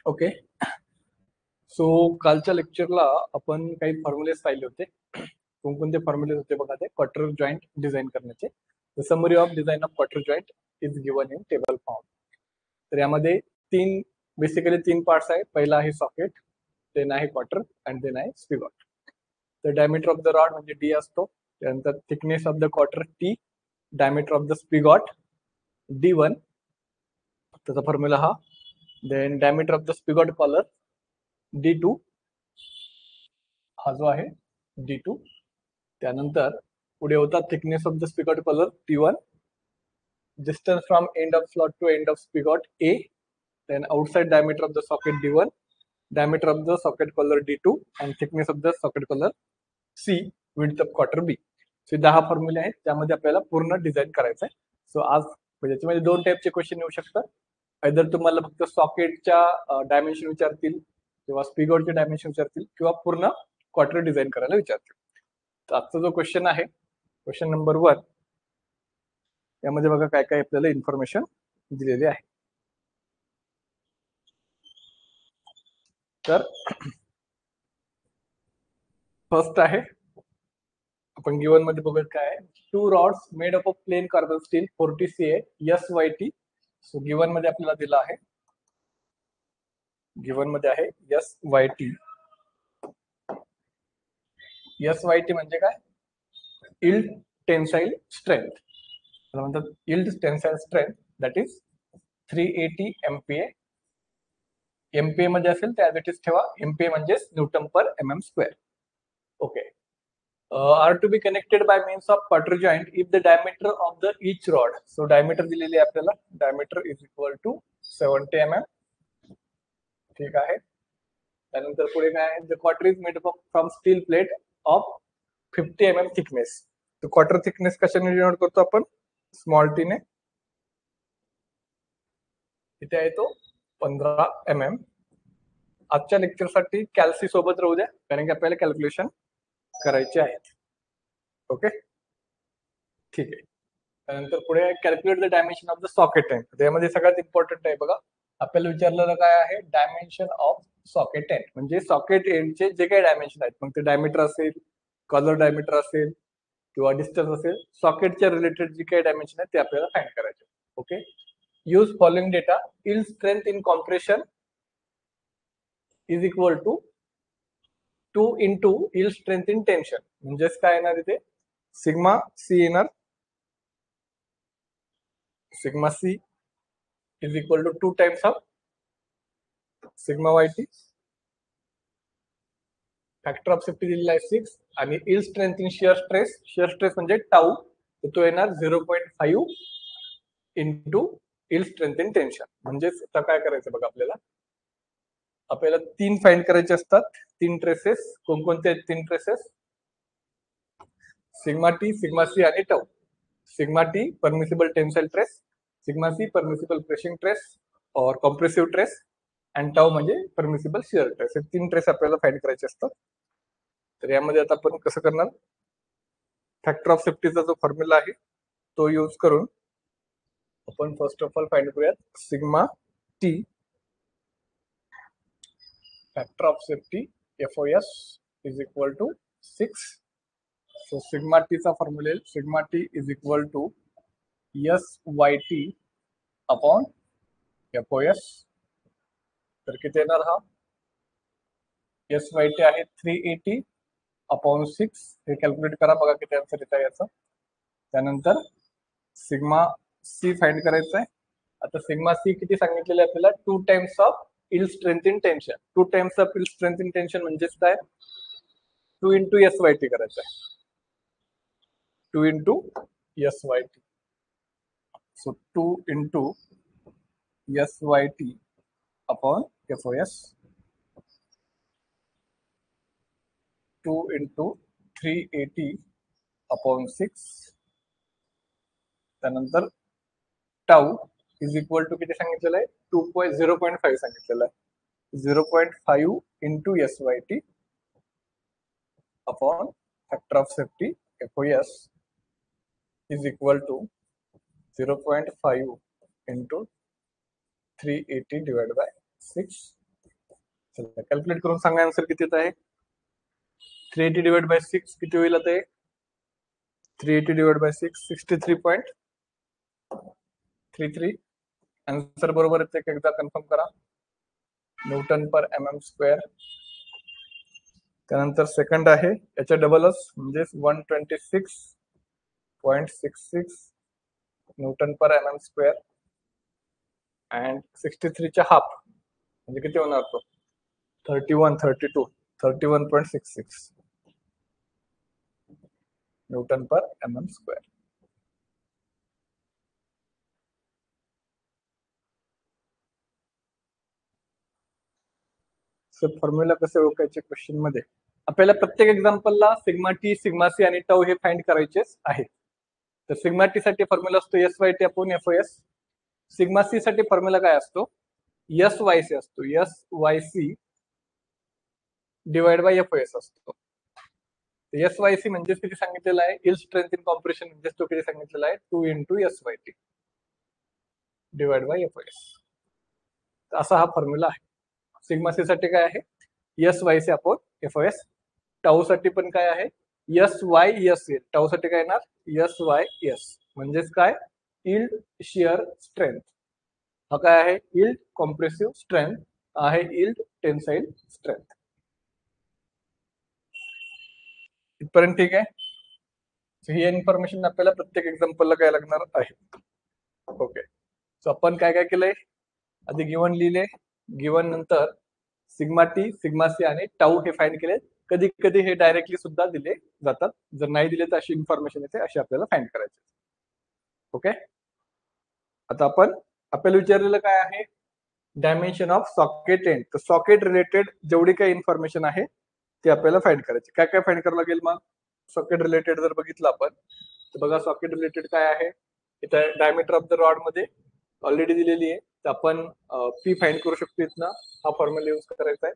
Okay. So कालच्या लेक्चरला आपण काही फॉर्म्युलेस पाहिले होते. कोणकोणते फॉर्म्युलेस होते बघा ते क्वार्टर जॉईंट डिझाईन करण्याचे. The summary of design of cotter joint is given in table form. तर यामध्ये बेसिकली तीन पार्ट्स आहेत. पहिला आहे सॉकेट, देन आहे क्वार्टर अँड देन आहे स्पिगॉट. तर डायमीटर ऑफ द रॉड म्हणजे डी असतो, त्यानंतर thickness of the cotter T, diameter of the spigot D1, त्याचा फॉर्म्युला हा. Then diameter of the spigot collar D2, हा जो आहे D2. त्यानंतर पुढे होता thickness of the spigot collar T1, distance from end of slot to end of spigot A, then outside diameter of the socket D1, diameter of the socket collar D2, and thickness of the socket collar C, width of quarter B. So 10 फॉर्म्युले आहेत, त्यामध्ये आपल्याला पूर्ण design करायचं आहे. So आज याच्यामध्ये दोन टाईपचे क्वेश्चन येऊ शकतात. आयदर तुम्हाला फक्त सॉकेटच्या डायमेन्शन विचारतील किंवा स्पिगॉटचे डायमेन्शन विचारतील किंवा पूर्ण क्वार्टर डिझाईन करायला विचारतील. तर आजचा जो क्वेश्चन आहे, क्वेश्चन नंबर 1, यामध्ये बघा काय काय आपल्याला इन्फॉर्मेशन दिलेली आहे. तर फर्स्ट आहे, आपण गिवन मध्ये बघत काय आहे, 2 rods made up of plain carbon steel 40 CA SYT. So given मध्ये आपल्याला दिला आहे, गिवन मध्ये आहे SYT. SYT म्हणजे काय, यील्ड टेन्साइल स्ट्रेंथ. त्याला म्हणतात yield tensile strength, that is 380 MPa. MPa मध्ये असेल त्या ऍज ठेवा, MPa म्हणजे Newton per mm². Okay. Are to be connected by means of quarter joint if the diameter of the each rod. So diameter दिलेली आहे आपल्याला, diameter is equal to 70 mm. ठीक आहे. त्यानंतर पुढे काय आहे, the quarter is made up from steel plate of 50 mm thickness. तो क्वार्टर थिकनेस कशाने डिनोट करतो आपण, स्मॉल टी ने. इथे आहे तो 15 mm. आजच्या लेक्चरसाठी कॅल्सी सोबत राहू द्या, कारण की आपल्याला कॅल्क्युलेशन करायचे आहेत. ओके, ठीक आहे. त्यानंतर पुढे calculate the dimension of the socket end. त्यामध्ये सगळ्यात इम्पॉर्टंट आहे बघा, आपल्याला विचारलेलं काय आहे, डायमेन्शन ऑफ सॉकेट एंड. म्हणजे सॉकेट एंडचे जे काही डायमेन्शन आहेत, मग ते डायमीटर असेल, कॉलर डायमीटर असेल किंवा डिस्टन्स असेल, सॉकेटच्या रिलेटेड जे काही डायमेन्शन आहेत ते आपल्याला फाइंड करायचे. Okay. Use following data. Yield strength in compression is equal to 2 into yield strength in tension. म्हणजेच काय येणार इथे, सिग्मा सी येणार. Sigma C is equal to 2 times of sigma YT. Factor of safety दिलेला आहे 6, आणि yield strength in shear stress, shear stress म्हणजे tau, तर तो येणार 0.5 into yield strength in tension. म्हणजेच आता काय करायचं बघा, आपल्याला 3 फाइंड करायचे असतात, 3 ट्रेसेस. कोणकोणते आहेत 3 stresses, sigma T, sigma C आणि tau. Sigma T permissible tensile stress, sigma C permissible pressing stress और कॉम्प्रेसिव्ह ट्रेस, अँड टाऊ म्हणजे परमिसिबल शिअर ट्रेस. हे 3 ट्रेस आपल्याला फाइंड करायचे असतात. तर यामध्ये आता आपण कसं करणार, फॅक्टर ऑफ सेफ्टीचा जो फॉर्म्युला आहे तो यूज करून आपण फर्स्ट ऑफ ऑल फाइंड करूयात sigma T. Factor of safety FOS is equal to 6. So sigma T चा फॉर्म्युला येईल, sigma T is equal to SYT upon FOS. तर किती येणार, हा SYT आहे 380 अपॉन 6. हे कॅल्क्युलेट करा, बघा किती आन्सर येत आहे याचा. त्यानंतर सिग्मा सी फाइंड करायचं आहे. आता सिग्मा सी किती सांगितलेलं आहे आपल्याला, 2 times of yield strength in tension. 2 times of yield strength in tension म्हणजेच काय, 2 इंटू SYT करायचं आहे, 2 into SYT. So 2 into SYT upon FOS, 2 into 380 upon 6. त्यानंतर टाऊ इज इक्वल टू किती सांगितलेलं आहे, 0.5 सांगितलेलं आहे, 0.5 into SYT upon factor of safety FOS is equal to 0.5 into 380 divide by 6. चला कॅल्क्युलेट करून सांगा आन्सर किती येत आहे. 380 डिवाइड बाय 6 किती होईल आता. 380 डिवाइड बाय 6 63.33. आन्सर बरोबर येते का एकदा कन्फर्म करा. Newton per mm square. त्यानंतर सेकंड आहे याच्या डबलच म्हणजे 126.66 newton per mm square and 63 च्या हाफ म्हणजे किती होणार तो 31.66 newton per mm square. Formula कसे ओळखायचे क्वेश्चन मध्ये आपल्याला प्रत्येक एक्झाम्पलला सिग्मा टी सिग्मा सी आणि टाऊ हे फाइंड करायचेच आहे. तर सिग्मा टी साठी फॉर्म्युला असतो S Y T upon F S. Sigma C साठी फॉर्म्युला काय असतो एस वाय सी असतो. S Y C divide by F S असतो. एस वाय सी म्हणजे किती सांगितलेलं आहे इल्ड स्ट्रेंथ इन कॉम्प्रेशन म्हणजे तो किती सांगितलेला आहे 2 into S Y T divide by F S. असा हा फॉर्म्युला आहे. सिग्मा सी साठी काय आहे S Y C upon F S. Tau साठी पण काय आहे S Y S L. Tau साठी काय येणार एस वाय एस म्हणजेच काय इल्ड शिअर स्ट्रेंथ. हा काय आहे इल्ड कॉम्प्रेसिव्ह स्ट्रेंथ आहे इल्ड टेन्साइल स्ट्रेंथ. इथपर्यंत ठीक आहे. ही इन्फॉर्मेशन आपल्याला प्रत्येक एक्झाम्पलला काय लागणार आहे. ओके सो आपण काय काय केलंय आधी गिवन लिहिले. गिवन नंतर सिग्मा टी सिग्मा सी आणि टाऊ हे फाइंड केले. कधी कधी हे डायरेक्टली सुद्धा दिले जातात. जर नाही दिले तर अशी इन्फॉर्मेशन येते अशी आपल्याला फाइंड करायची. ओके आता आपण आपल्याला विचारलेलं काय आहे डायमेन्शन ऑफ सॉकेट एंड. तर सॉकेट रिलेटेड जेवढी काही इन्फॉर्मेशन आहे ती आपल्याला फाइंड करायची. काय काय फाइंड करावं लागेल मग सॉकेट रिलेटेड जर बघितलं आपण तर बघा सॉकेट रिलेटेड काय आहे इथं डायमीटर ऑफ द रॉड मध्ये ऑलरेडी दिलेली आहे. तर आपण पी फाइंड करू शकतो इथनं. हा फॉर्म्युला यूज करायचा आहे.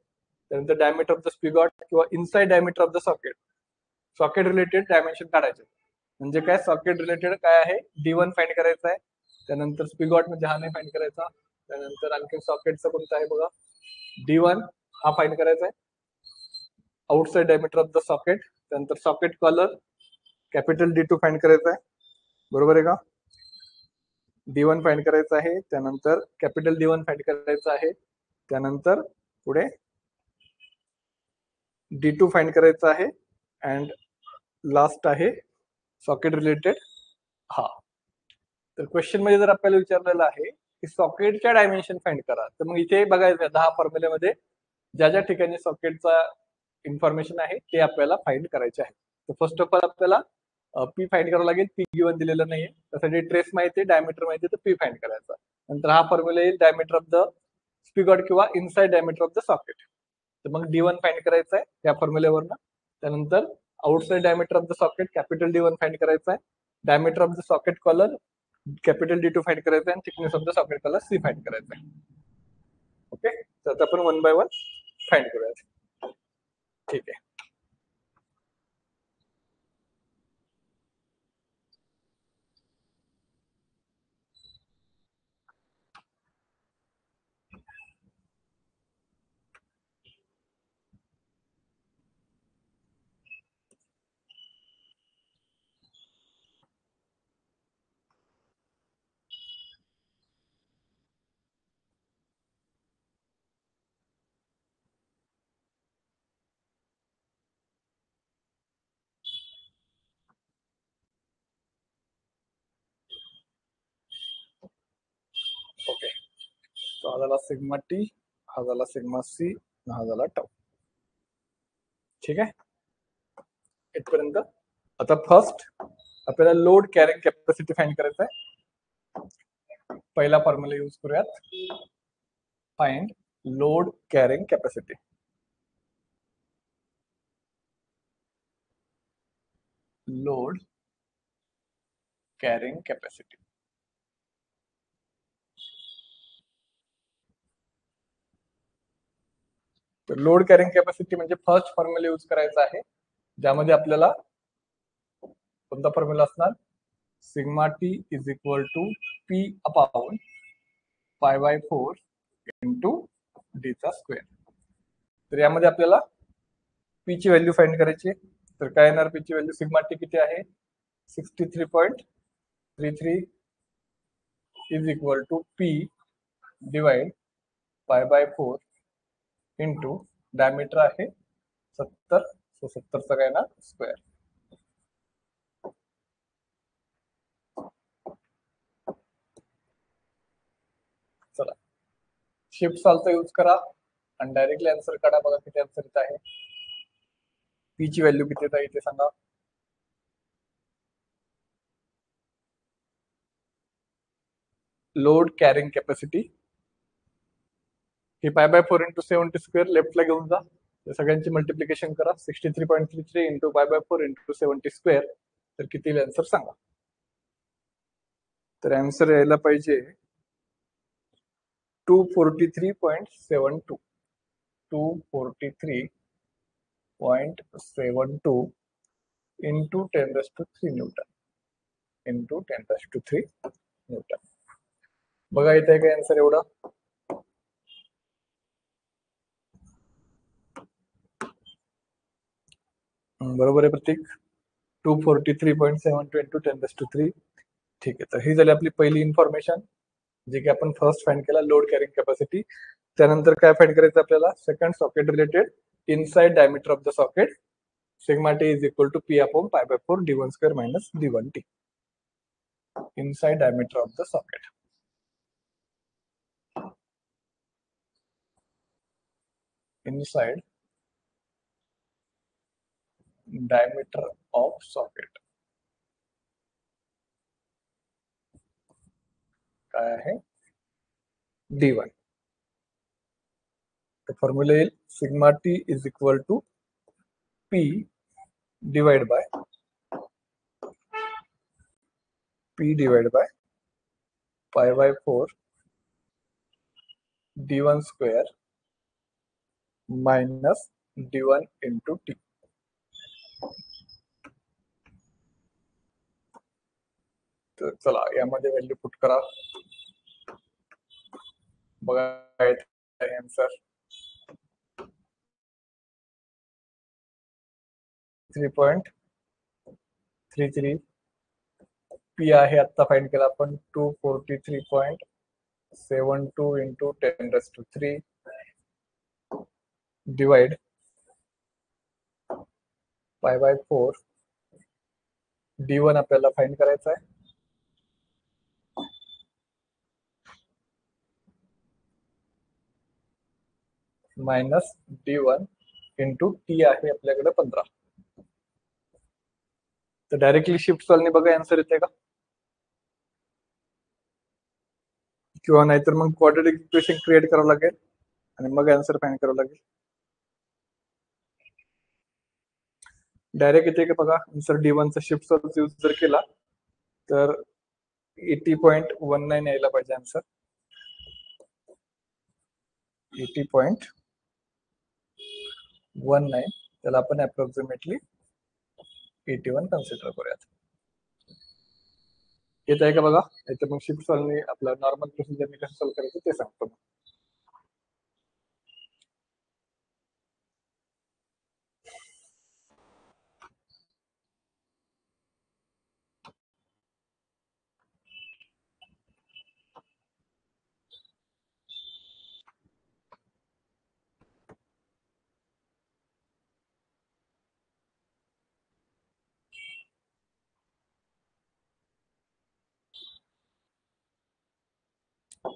त्यानंतर डायमीटर ऑफ द स्पिगॉट किंवा inside diameter of the socket. Socket related dimension काढायचे म्हणजे काय सॉकेट रिलेटेड काय आहे D1 फाइंड करायचा आहे. त्यानंतर स्पिगॉट म्हणजे हा नाही फाइंड करायचा. त्यानंतर आणखी सॉकेटचं कोणतं आहे बघा D1 हा फाइंड करायचा आहे. Outside diameter of the socket. त्यानंतर socket collar capital D2 find करायचा आहे. बरोबर आहे का. D1 फाइंड करायचं आहे. त्यानंतर कॅपिटल D1 फाइंड करायचं आहे. त्यानंतर पुढे D2 फाइंड करायचं आहे अँड लास्ट आहे सॉकेट रिलेटेड हा. तर क्वेश्चन मध्ये जर आपल्याला विचारलेलं आहे की सॉकेटच्या डायमेन्शन फाइंड करा तर मग इथे बघायचं 10 फॉर्म्युल्यामध्ये ज्या ज्या ठिकाणी सॉकेटचा इन्फॉर्मेशन आहे ते आपल्याला फाइंड करायचे आहे. तर फर्स्ट ऑफ ऑल आपल्याला पी फाइंड करावं लागेल. पी गिवन दिलेलं नाहीये त्यासाठी ट्रेस माहिती डायमीटर माहिती तर पी फाइंड करायचा. नंतर हा फॉर्म्युला येईल डायमीटर ऑफ द स्पिगॉट किंवा inside diameter of the socket. तर मग D1 फाइंड करायचा आहे या फॉर्म्युल्यावरनं. त्यानंतर outside diameter of the socket capital D1 find करायचा आहे. Diameter of the socket collar capital D2 find करायचा आहे आणि thickness of the socket collar C find करायचा आहे. ओके तर आता आपण 1 बाय 1 फाइंड करूयात. ठीक आहे. ओके तो हा झाला सिग्मा टी हा झाला सिग्मा सी हा झाला टाऊ. ठीक आहे इथपर्यंत. आता फर्स्ट आपल्याला लोड कॅरिंग कॅपॅसिटी फाइंड करायचा आहे. पहिला फॉर्म्युला यूज करूयात find load carrying capacity. Load carrying capacity. तर लोड कॅरिंग कॅपॅसिटी म्हणजे फर्स्ट फॉर्म्युला यूज करायचा आहे ज्यामध्ये आपल्याला कोणता फॉर्म्युला असणार sigma T is equal to P upon 5/4 into D चा स्क्वेअर. तर यामध्ये आपल्याला पी ची व्हॅल्यू फाइंड करायची आहे. तर काय येणार पी ची व्हॅल्यू? सिग्मा टी किती आहे? 63.33 is equal to P divide pi by 4 into diameter आहे 70, सो 70चा काय ना स्क्वेअर. चला शिफ्ट सॉल्वचा यूज करा आणि डायरेक्टली आन्सर काढा. बघा किती आन्सर येत आहे. पी ची व्हॅल्यू किती येत आहे ते सांगा. लोड कॅरिंग कॅपॅसिटी ही पाय बाय 4 इंटू 70 स्क्वेअर लेफ्टला घेऊन जा. सगळ्यांची मल्टिप्लिकेशन करा. 63.33 into pi by 4 into 70 square. तर किती येईल आन्सर सांगा. तर आन्सर यायला पाहिजे 243.72. 243.72 इंटू 10⁻³ न्यूटन इंटू 10⁻³ न्यूटन. बघा इथे काय आन्सर एवढा. बरोबर आहे प्रतीक. 243.72 इंटू 10⁻³. ठीक आहे. तर ही झाली आपली पहिली इन्फॉर्मेशन जे की आपण फर्स्ट फाइंड केला, लोड कॅरिंग कॅपॅसिटी. त्यानंतर काय फाइंड करायचं आपल्याला? Second socket related inside diameter of the socket sigma T is equal to P upon pi by 4 d1 square minus d1 T. Inside diameter of the socket. Inside diameter of socket काय आहे? d1. तर formula येईल sigma T is equal to P divide by pi by 4 d1 square minus d1 into T. तर चला यामध्ये value put करा. बघा answer 3.33. P आहे आता फाइंड केला आपण 243.72 into 10⁻³ divide pi by 4 d1 आपल्याला फाइंड करायचा आहे. मायनस d1 इंटू टी आहे आपल्याकडे 15. तर डायरेक्टली शिफ्ट सॉल्वने बघा आन्सर येते का, किंवा नाहीतर मग क्वाड्रॅटिक इक्वेशन क्रिएट करावं लागेल आणि मग आन्सर फाइंड करावं लागेल. डायरेक्ट येते का बघा आन्सर. d1 चा शिफ्ट सॉल्व यूज जर केला तर 80.19 यायला पाहिजे आन्सर. 80.19. त्याला आपण अप्रॉक्सिमेटली 81 कन्सिडर करूयात. येत आहे का बघा. याचं मग शिफ्ट सॉल्वने आपलं नॉर्मल प्रोसिजरने कसं सॉल्व करायचं ते सांगतो.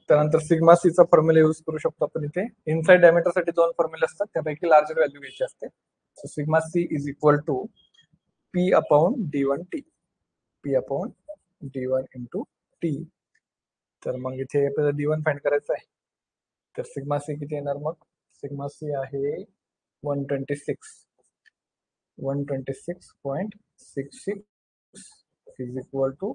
त्यानंतर सिग्मा सी चा फॉर्म्युला यूज करू शकतो आपण इथे. इनसाइड डायमीटर साठी दोन फॉर्म्युले असतात, त्यापैकी लार्जर व्हॅल्यू घ्यायची असते. So sigma C is equal to P upon d1 T. P upon d1 into T. तर मग इथे आपल्याला d1 फाइंड करायचं आहे. तर सिग्मा सी किती येणार मग? सिग्मा सी आहे 126.66 is equal to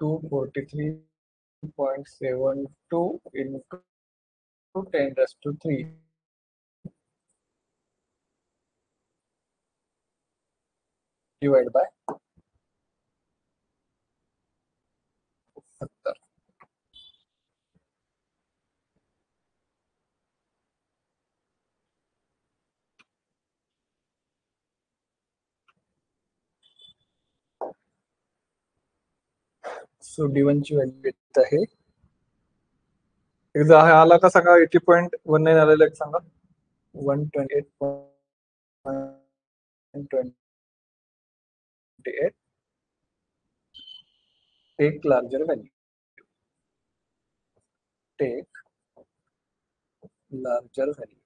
243.72 into 10⁻³ divide by 70. So D1 ची व्हॅल्यू येत आहे, एकदा हा आला का सांगा. 80.19 आलेला एक सांगा. 128.28. Take larger value, take larger value.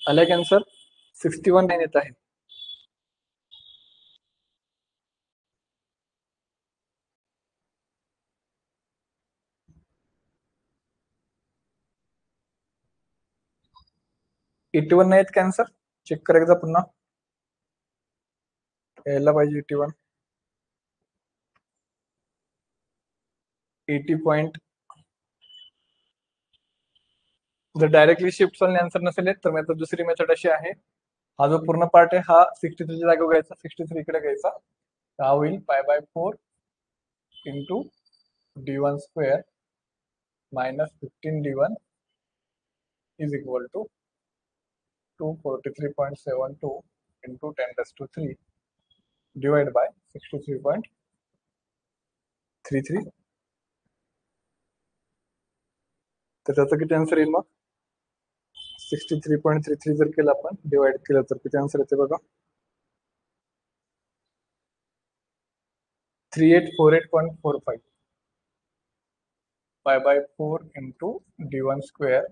आला कॅन्सर 61.9 येत आहे. $81 नाही येत कॅन्सर. चेक करायचा पुन्हा, यायला पाहिजे 81. 80 पॉइंट. जर डायरेक्टली शिफ्ट सोल्ने आन्सर नसेल येत, तर मग आता दुसरी मेथड अशी आहे, हा जो पूर्ण पार्ट आहे हा 63 च्या जागेवर घ्यायचा, 63 इकडे घ्यायचा. तर हा होईल π/4 into D1 square minus 15D1 is equal to 243.72 into 10⁻³ divide by 63.33. तर त्याचा किती आन्सर येईल मग? 63.33 जर केलं आपण डिवाइड केलं तर किती आन्सर येते बघा. 3848.45 π/4 into D1 square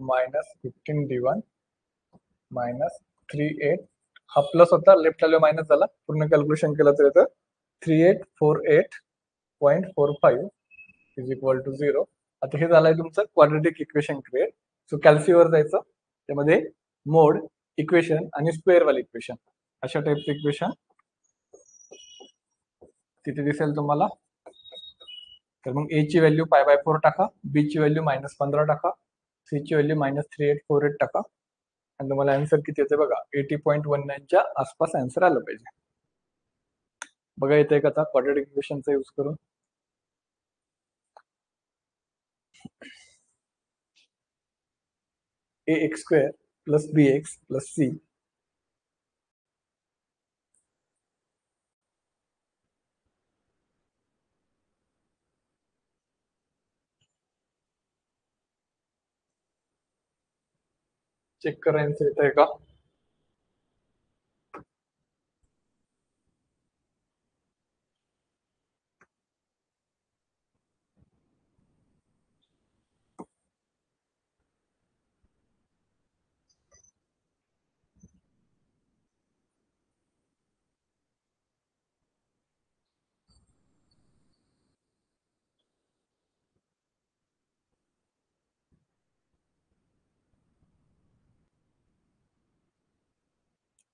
minus 15D1 minus 38. हा प्लस होता, लेफ्ट हॅलो मायनस झाला. पूर्ण कॅल्क्युलेशन केलं तर येतं 3848.45 इज इक्वल टू 0. आता हे झालंय तुमचं क्वाड्रेटिक इक्वेशन क्रिएट. सो कॅल्सीवर जायचं, त्यामध्ये मोड इक्वेशन आणि स्क्वेअर वाले इक्वेशन अशा टाईपचं इक्वेशन तिथे दिसेल तुम्हाला. तर मग ए ची व्हॅल्यू π/4 टाका, बी ची व्हॅल्यू -15 टाका, सी ची व्हॅल्यू -3848 टाका, आणि तुम्हाला आन्सर किती येते बघा. 80.19 च्या आसपास आन्सर आलं पाहिजे. बघा येते का आता क्वाड्रेटिक इक्वेशनचा यूज करून. ax² plus bx plus c check करा आन्सर येत आहे का.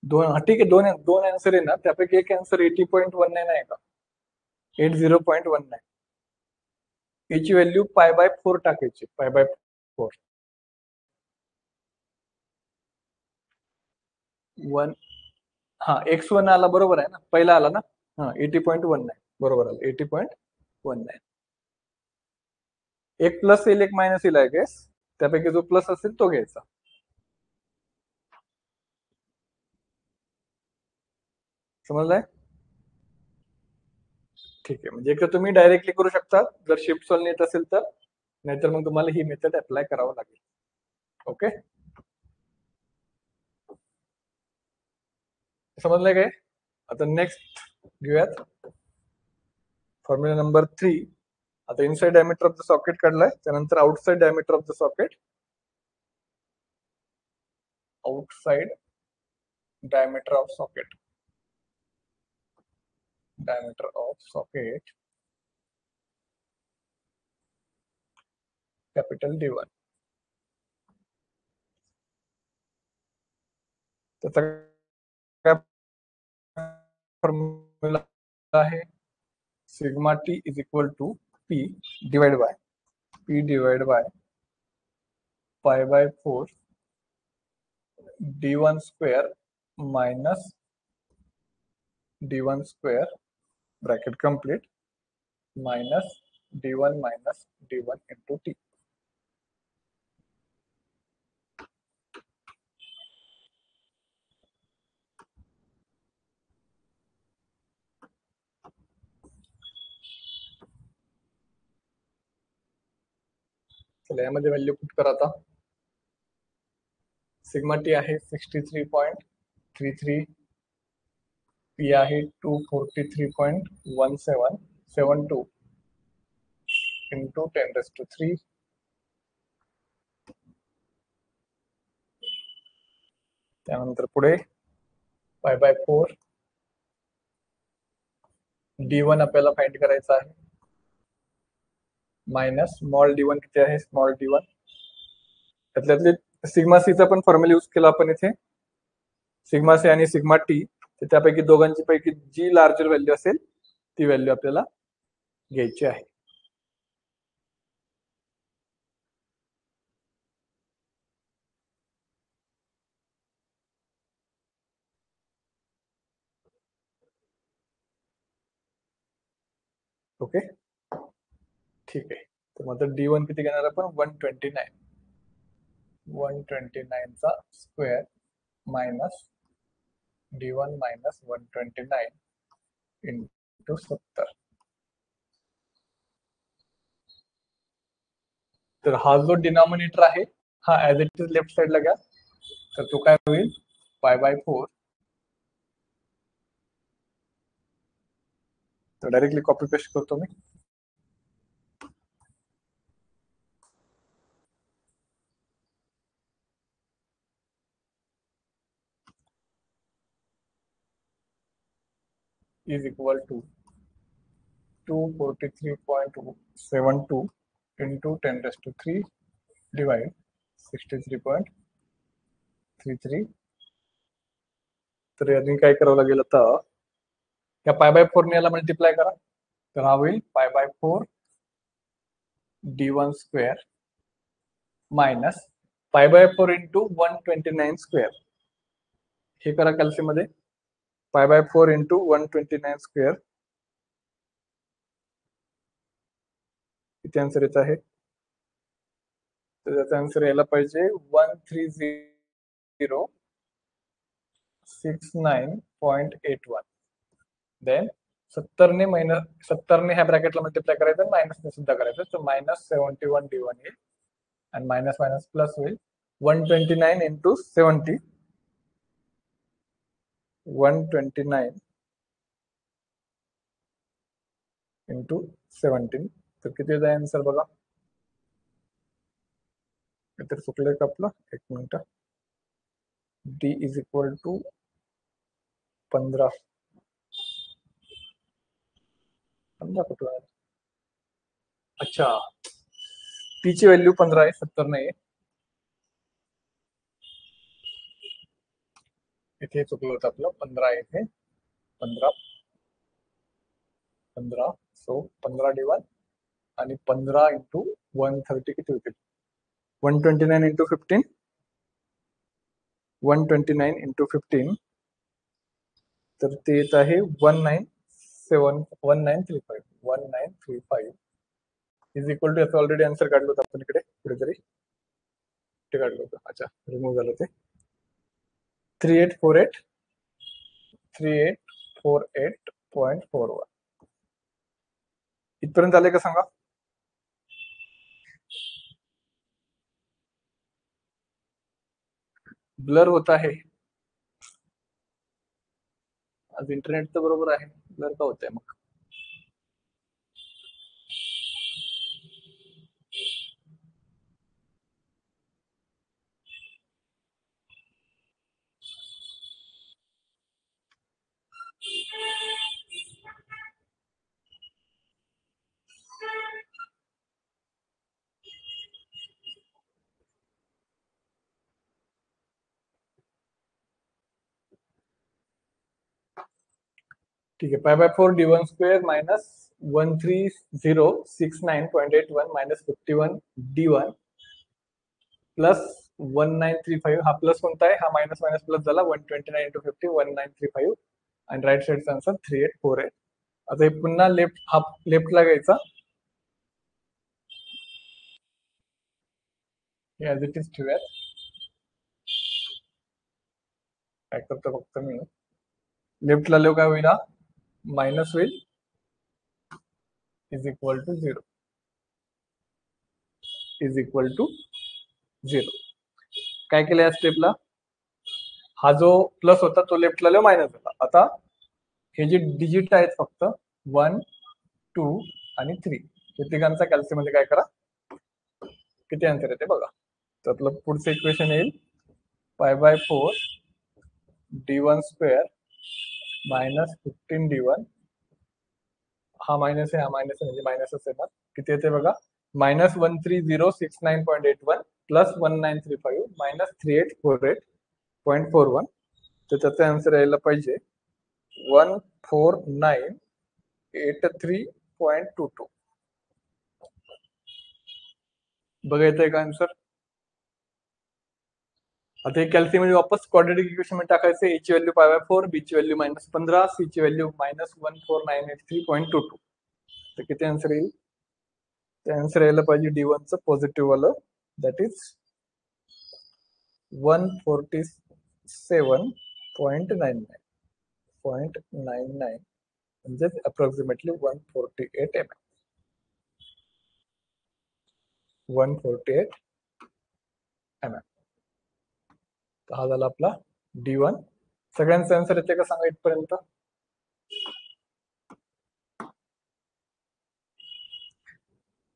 दोन, ठीक आहे. दोन दोन आन्सर आहे ना, त्यापैकी एक आन्सर 80.19 आहे का. 80.19. याची व्हॅल्यू π/4 टाकायची. π/4 1. हा x1 आला बरोबर आहे ना, पहिला आला ना. हा 80.19 बरोबर आला. 80.19. एक प्लस येईल, एक मायनस येईल आय गेस. त्यापैकी जो प्लस असेल तो घ्यायचा. समजलंय? ठीक आहे. म्हणजे एक तर तुम्ही डायरेक्टली करू शकता जर शिफ्ट सॉल्व येत असेल तर, नाहीतर मग तुम्हाला ही मेथड अप्लाय करावं लागेल. ओके, समजलंय काय. आता नेक्स्ट घेऊयात फॉर्म्युला नंबर 3. आता inside diameter of the socket काढलाय, त्यानंतर outside diameter of the socket. Outside diameter of socket, diameter of socket capital D1. त्याचा काय फॉर्म्युला आहे. Sigma T is equal to P divide by π/4 D1 square minus D1 square bracket complete minus D1 minus D1 into T. चला यामध्ये value put करा आता. Sigma T आहे 63.33, P आहे 243.1772 into 10⁻³ त्यानंतर पुढे π/4 d1 आपल्याला फाइंड करायचा आहे मायनस स्मॉल d1 किती आहे स्मॉल d1 त्यातले सिग्मा सी चा पण फॉर्म्युला यूज केला आपण इथे सिग्मा सी आणि सिग्मा टी त्यापैकी दोघांची पैकी जी लार्जर व्हॅल्यू असेल ती व्हॅल्यू आपल्याला घ्यायची आहे. ओके ठीक आहे. तर मग d1 किती घेणार आपण 129 चा square minus d1 minus 129 into 70. तर हा जो डिनॉमिनेटर आहे हा ऍज इट इज लेफ्ट साइडला घ्या. तर तो काय होईल π/4. तर डायरेक्टली कॉपी पेस्ट करतो मी. Is equal to 243.72 into 10⁻³ divide 63.33. तर याने काय करावं लागेल आता या π/4 ने याला मल्टिप्लाय करा. तर हा होईल π/4 d1 square minus π/4 into 129 square. हे करा कॅल्सी मध्ये π/4 इंटू 129 स्क्वेअर किती आन्सर येत आहे. तर त्याचा आन्सर यायला पाहिजे 13069.81. देन 70 ने ह्या ब्रॅकेटला मल्टिप्लाय करायचं मायनस ने सुद्धा करायचं. तर -71 d1 येईल आणि मायनस मायनस प्लस होईल 129 इंटू 70 129 इंटू 17. तर किती आहे आन्सर बघा. इतर चुकलंय का आपलं एक minute. D is equal to 15 कुठं आहे. अच्छा टी ची व्हॅल्यू 15 आहे 70 नाही. इथे चुकलं होतं आपलं 15 आहे इथे 15 सो 15 d1 आणि 15 इंटू 130 किती होतील 129 इंटू 15 129 इंटू 15 तर ते येत आहे 1935 इज इक्वल टू याचं ऑलरेडी आन्सर काढलं होतं आपण इकडे कुठेतरी ते काढलं होतं. अच्छा रिमूव्ह झालं ते 3848 इथपर्यंत झाले का सांगा. ब्लर होत आहे आज इंटरनेट तर बरोबर आहे ब्लर का होत आहे मग. ठीक आहे π/4 d1 square minus 13069.81 minus 51 d1 plus 1935 हा प्लस कोणता आहे हा मायनस मायनस प्लस झाला 129 इंटू 50 1935 आणि राईट साईडचा आन्सर 3848. आता हे पुन्हा लेफ्ट हा लेफ्टला घ्यायचा ऍज इट इज ठेवूयात. काय करतो फक्त मी लेफ्टला लिहू काय होईल मायनस होईल is equal to 0. Is equal to 0. काय केलं या स्टेपला? हा जो प्लस होता तो लेफ्टला आला मायनस होता. आता हे जे डिजिट आहेत फक्त 1, 2 आणि 3 हे तिघांचा कॅल्सी मध्ये काय करा, किती आन्सर येते बघा. तर आपलं पुढचं इक्वेशन येईल π/4 d1 स्क्वेअर मायनस 15 d1. हा मायनस आहे, हा मायनस आहे, म्हणजे मायनसच येणार. किती येते बघा, -13069.81 प्लस 1935 मायनस 3848.41. तर त्याचा आन्सर यायला पाहिजे 14983.22. बघा येतंय का आन्सर? आता हे कॅल्सी मध्ये वापस क्वाड्रेटिक इक्वेशन मध्ये टाकायचं. ए ची व्हॅल्यू π/4, बी ची व्हॅल्यू -15, सी ची व्हॅल्यू -14983.22. तर किती आन्सर येईल? ते आन्सर यायला पाहिजे D1 चं पॉझिटिव्ह वालं, दॅट इज 147.99 म्हणजेच अप्रॉक्सिमेटली 148 mm. 148 mm. हा झाला आपला D1. सगळ्यांचा आन्सर येते का सांगा इथपर्यंत?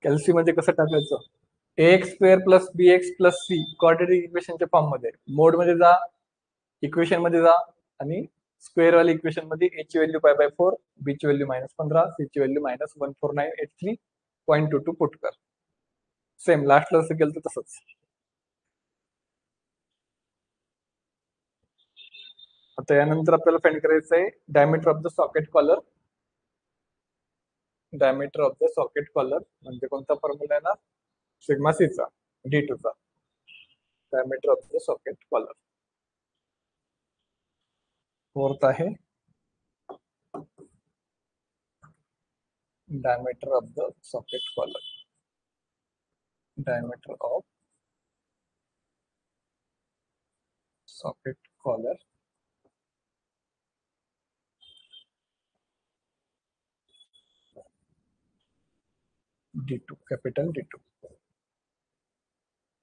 कॅल्सी मध्ये कसं टाकायचं? ax² plus bx plus C quadratic इक्वेशनच्या फॉर्म मध्ये मोड मध्ये जा, इक्वेशन मध्ये जा आणि स्क्वेअर वाली इक्वेशन मध्ये ए ची व्हॅल्यू π/4, बी ची व्हॅल्यू -15, सी ची व्हॅल्यू -14983.22 पुट कर. सेम लास्टला असं केलं तर तसंच. आता यानंतर आपल्याला फाइंड करायचं आहे diameter of the socket collar. Diameter of the socket collar म्हणजे कोणता फॉर्म्युला आहे ना, सिग्मा सीचा D2 चा. Diameter of the socket collar. Fourth आहे diameter of the socket collar. Diameter of socket collar D2, capital D2.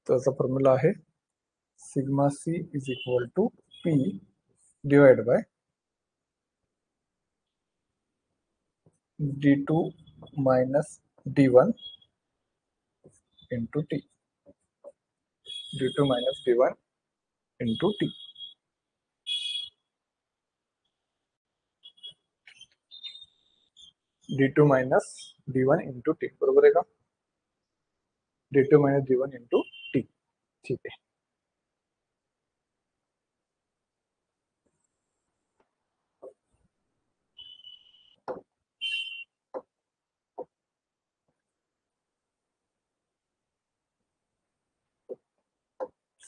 त्याचा formula आहे sigma C is equal to P divide by D2 minus D1 into T. D2 minus D1 into T. D2 minus D1 into T. बरोबर आहे का? D2 minus D1 into T. ठीक आहे.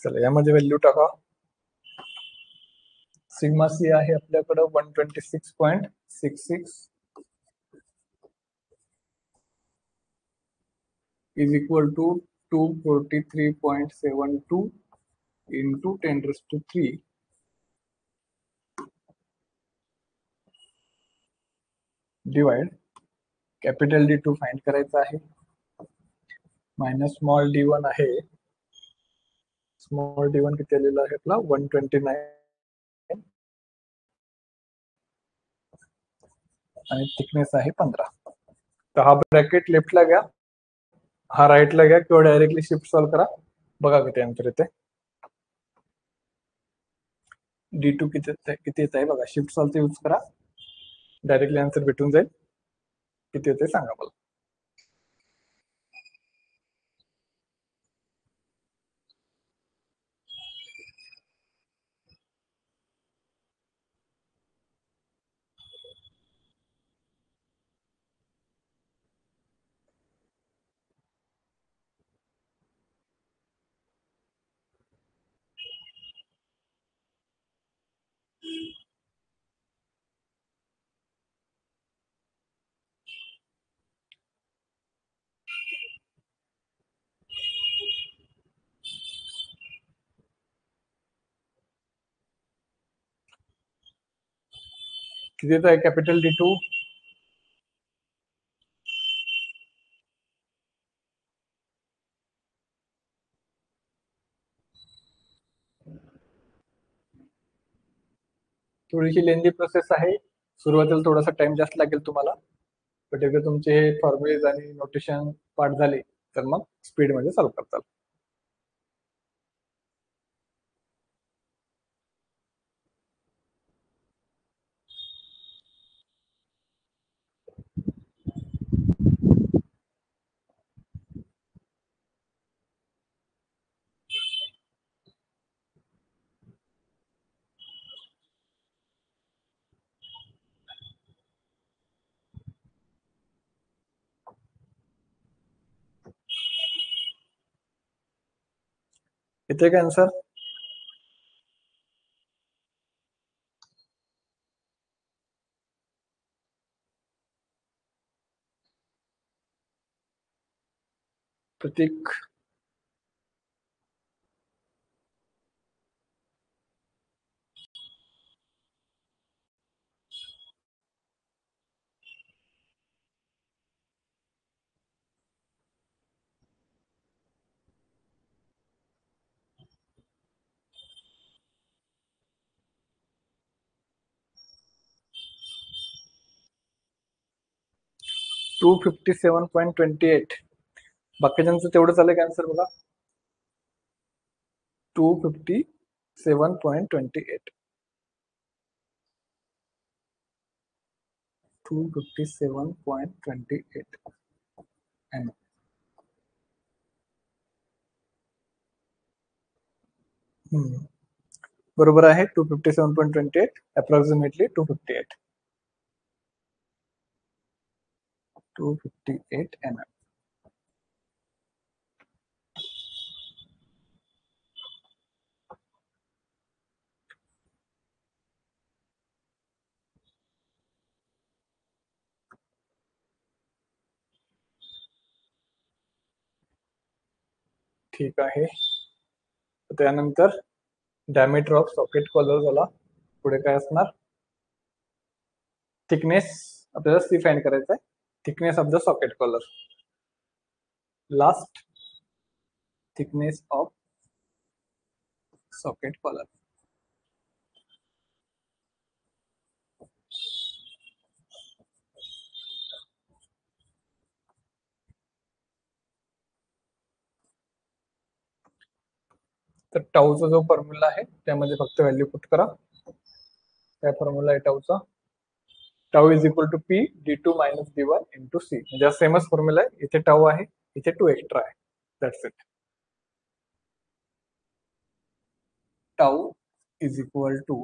चला यामध्ये value टाका. सिग्मा सी आहे आपल्याकडे 126.66 is equal to 243.72 into 10⁻³ divide capital D2 find करायचा आहे मायनस स्मॉल D1 आहे. स्मॉल D1 किती आलेला आहे आपला 129 आणि थिकनेस आहे 15. तर हा ब्रॅकेट लेफ्टला घ्या, हा राईटला घ्या किंवा डायरेक्टली शिफ्ट सॉल्व करा. बघा किती आन्सर येते. D2 किती येत आहे बघा. शिफ्ट सॉल्व यूज करा, डायरेक्टली आन्सर भेटून जाईल. किती येते सांगा मला. किती येत आहे कॅपिटल D2? थोडीशी लेंदी प्रोसेस आहे, सुरुवातीला थोडासा टाइम जास्त लागेल तुम्हाला, बट एकदा तुमचे हे फॉर्म्युलेज आणि नोटेशन पाठ झाले तर मग स्पीड मध्ये सॉल्व्ह करताल. येते का आन्सर? प्रतीक, 257.28. बाकीच्यांचं तेवढंच आलं का आन्सर बघा. 257.28. 257.28. बरोबर आहे. 257.28 अप्रॉक्सिमेटली 258. 258 mm. ठीक आहे. त्यानंतर डायमीटर ऑफ सॉकेट कॉलर झाला. पुढे काय असणार? थिकनेस आपल्याला सी फाइंड करायचा आहे. Thickness of the socket collar. Last, thickness of socket collar. तर टाऊचा जो फॉर्म्युला आहे त्यामध्ये फक्त व्हॅल्यू पुट करा. काय फॉर्म्युला आहे टाऊचा? Tau is equal to P d2 minus d1 into C. म्हणजे सेमच फॉर्म्युला आहे. इथे टाऊ आहे, इथे 2 एक्स्ट्रा आहे. That's it. Tau is equal to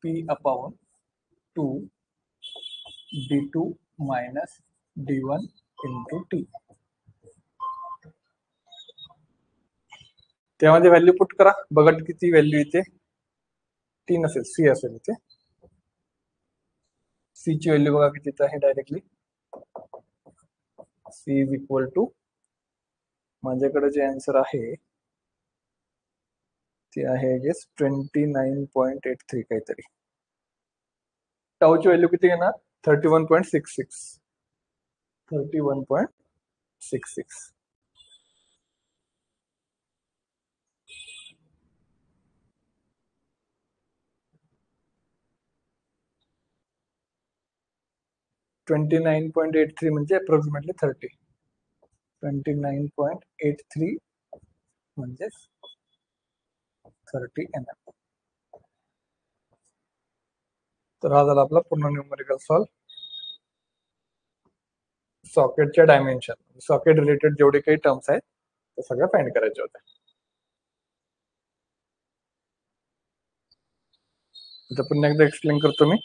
p upon 2 d2 minus d1 into T. त्यामध्ये व्हॅल्यू पुट करा. बघा किती व्हॅल्यू येते. 3 असेल, सी असेल इथे. सी ची व्हॅल्यू बघा किती आहे directly. C is equal to, माझ्याकडे जे आन्सर आहे ते आहे 29.83 काहीतरी. टाऊची व्हॅल्यू किती येणार? 31.66. 31.66. .83 म्हणजे अप्रॉक्सिमेटली 30. 29.83 म्हणजे 30 mm. तर हा झाला आपला पूर्ण न्यूमेरिकल सॉल्व. सॉकेटच्या डायमेन्शन, सॉकेट रिलेटेड जेवढे काही टर्म्स आहेत ते सगळं फाइंड करायचे होते. आता पुन्हा एकदा एक्सप्लेन करतो मी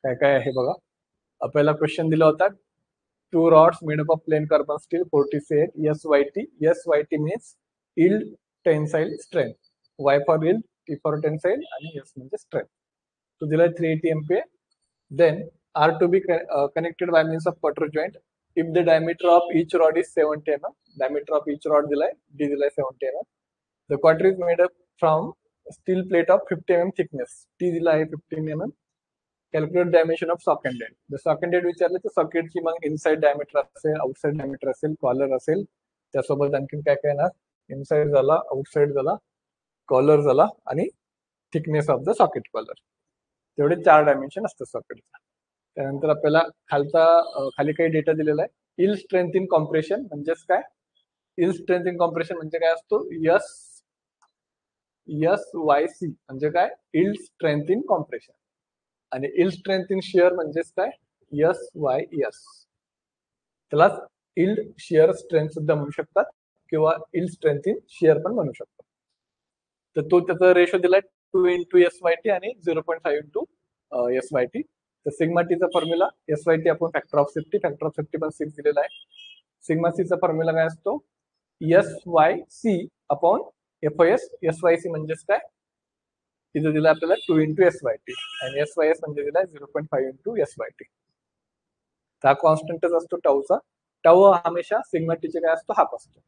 काय काय आहे बघा. आपल्याला क्वेश्चन दिला होता, 2 rods made up of plain carbon steel 48 SYT. SYT means yield tensile strength. Y for yield, T for tensile आणि S म्हणजे strength. तो दिला 380 MPa. Then are to be connected by means of quarter joint if the diameter of each rod is 70 mm. Diameter of each rod दिलाय, D दिलाय 70 mm. The quarter is made up from steel plate of 50 mm thickness. T दिला आहे 15 mm. Calculate dimension of socket dead. जर socket dead विचारले तर सॉकेटची मग inside diameter असेल, outside diameter असेल, कॉलर असेल, त्यासोबत आणखीन काय काय येणार? इनसाइड झाला, आउटसाइड झाला, कॉलर झाला आणि thickness of the socket collar. तेवढे 4 डायमेन्शन असतात सॉकेटचा. त्यानंतर आपल्याला खाली काही डेटा दिलेला आहे. इल्ड स्ट्रेंथ इन कॉम्प्रेशन म्हणजेच काय? इल्ड स्ट्रेंथ इन कॉम्प्रेशन म्हणजे काय असतो? SYC म्हणजे काय? Yield strength in compression. आणि इल्ड स्ट्रेंथ इन शिअर म्हणजेच काय? SYS. त्याला इल्ड शिअर स्ट्रेंथ सुद्धा म्हणू शकतात किंवा इल्ड स्ट्रेंथ इन शिअर पण म्हणू शकतात. तर तो त्याचा रेशो दिलाय 2 × SYT आणि 0.5 × SYT. तर सिग्मा टीचा फॉर्म्युला SYT आपण फॅक्टर ऑफ सेफ्टी पण 6 दिलेला आहे. सिग्मा सीचा फॉर्म्युला काय असतो? SYC upon FIS. SYC म्हणजेच काय? तिथं दिलं आपल्याला 2 × SYT आणि SYS म्हणजे दिलाय 0.5 × SYT. हा कॉन्स्टंटच असतो टाऊचा. टाऊ हमेशा सिग्मा टीचे काय असतो? हाफ असतो.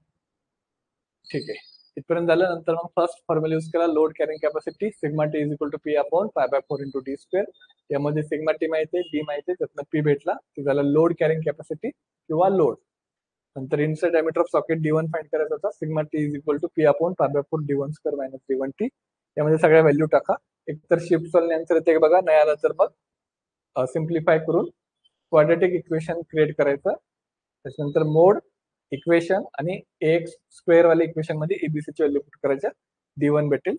ठीक आहे. इथपर्यंत झालं. नंतर मग फर्स्ट फॉर्म्युला यूज केला, load carrying capacity sigma T is equal to P upon π/4 × d². यामध्ये सिग्मा टी माहिती, डी माहिती, त्यातनं पी भेटला, ते झालं लोड कॅरिंग कॅपॅसिटी किंवा लोड. नंतर inside diameter of socket D1 find करायचा होता. Sigma T is equal to P upon π/4 d1² - d1t. यामध्ये सगळ्या व्हॅल्यू टाका. एकतर शिफ्ट सॉल्व्ह आन्सर येते बघा, नाही आला तर मग सिम्प्लिफाय करून क्वाड्रेटिक इक्वेशन क्रिएट करायचं. त्याच्यानंतर मोड इक्वेशन आणि AX² वाले इक्वेशन मध्ये एबीसी ची व्हॅल्यू पुट करायच्या, D1 भेटेल.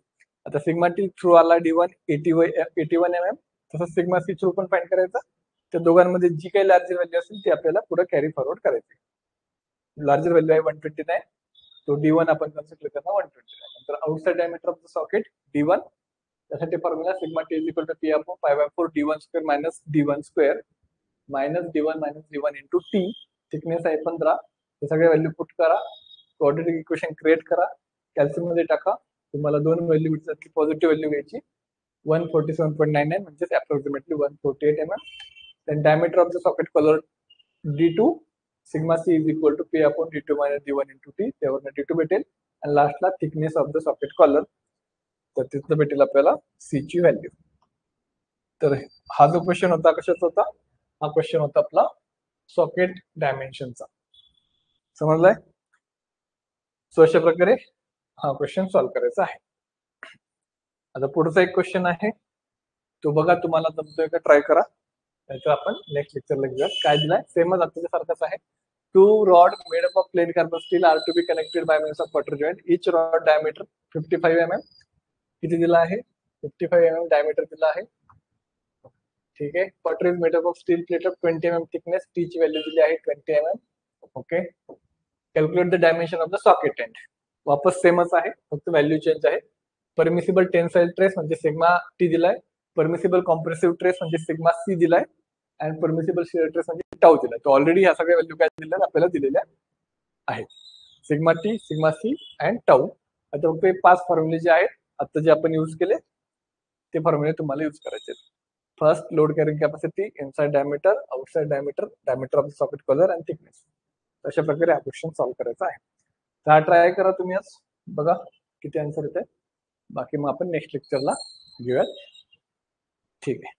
आता सिग्मा टी थ्रू आला D1 81 mm, तसंच सिग्मा सी थ्रू पण फाइंड करायचा. त्या दोघांमध्ये जी काही लार्जर व्हॅल्यू असेल ती आपल्याला पुढे कॅरी फॉरवर्ड करायची. लार्जर व्हॅल्यू आहे 129, तो D1 आपण कन्सिडर करणार 129. नंतर outside diameter of the socket D1, त्यासाठी formula sigma T is equal to P upon π/4 d1² - d1² -d1 into T. Thickness आहे 15. हे सगळे व्हॅल्यू पुट करा, क्वाड्रेटिक इक्वेशन क्रिएट करा, कॅल्क्युलेटर मध्ये टाका. तुम्हाला दोन व्हॅल्यू भेटतात की पॉझिटिव्ह व्हॅल्यू घ्यायची 147.99 म्हणजे approximately 148 mm. Then diameter of the socket collar D2, sigma C is equal to P upon d2 - d1 into T. त्यावरनं D2 भेटेल. आणि लास्टला thickness of the socket collar, तर तिथं भेटेल आपल्याला सी ची व्हॅल्यू. तर हा जो क्वेश्चन होता कशाचा होता? हा क्वेश्चन होता आपला सॉकेट डायमेन्शनचा. समजलाय? सो अशा प्रकारे हा क्वेश्चन सॉल्व्ह करायचा आहे. आता पुढचा एक क्वेश्चन आहे, तो बघा तुम्हाला जमतोय का, ट्राय करा. त्याचं आपण नेक्स्ट लेक्चरला घेऊया. काय दिलाय? सेमच आताच्या सारखंच आहे. 2 rod made up of plain carbon steel are to be connected by means of cotter joint. Each rod diameter 55 mm. किती दिला आहे? 55 mm डायमीटर दिला आहे. ठीक आहे. Quarter is made up of steel plate of 20 mm thickness. T ची value दिली आहे 20 mm. Okay. Calculate the dimension of the socket end. वापस सेमच आहे, फक्त व्हॅल्यू चेंज आहे. परमिसिबल टेन्साइल ट्रेस म्हणजे सिग्मा टी दिलाय, परमिसिबल कॉम्प्रेसिव्ह ट्रेस म्हणजे सिग्मा सी दिलाय, आणि परमिसिबल शिअर ट्रेस म्हणजे टाऊ दिलाय. तो ऑलरेडी ह्या सगळ्या व्हॅल्यू काय दिल्या आपल्याला दिलेल्या आहेत, sigma T, sigma C and tau. आता फक्त 5 फॉर्म्युले जे आहेत आता जे आपण यूज केले ते फॉर्म्युले तुम्हाला यूज करायचे. First, load carrying capacity, inside diameter, outside diameter, diameter of the socket collar and thickness. अशा प्रकारे हा क्वेश्चन सॉल्व्ह करायचा आहे. तर हा ट्राय करा तुम्ही आज, बघा किती आन्सर येते. बाकी मग आपण नेक्स्ट लेक्चरला घेऊयात. ठीक आहे.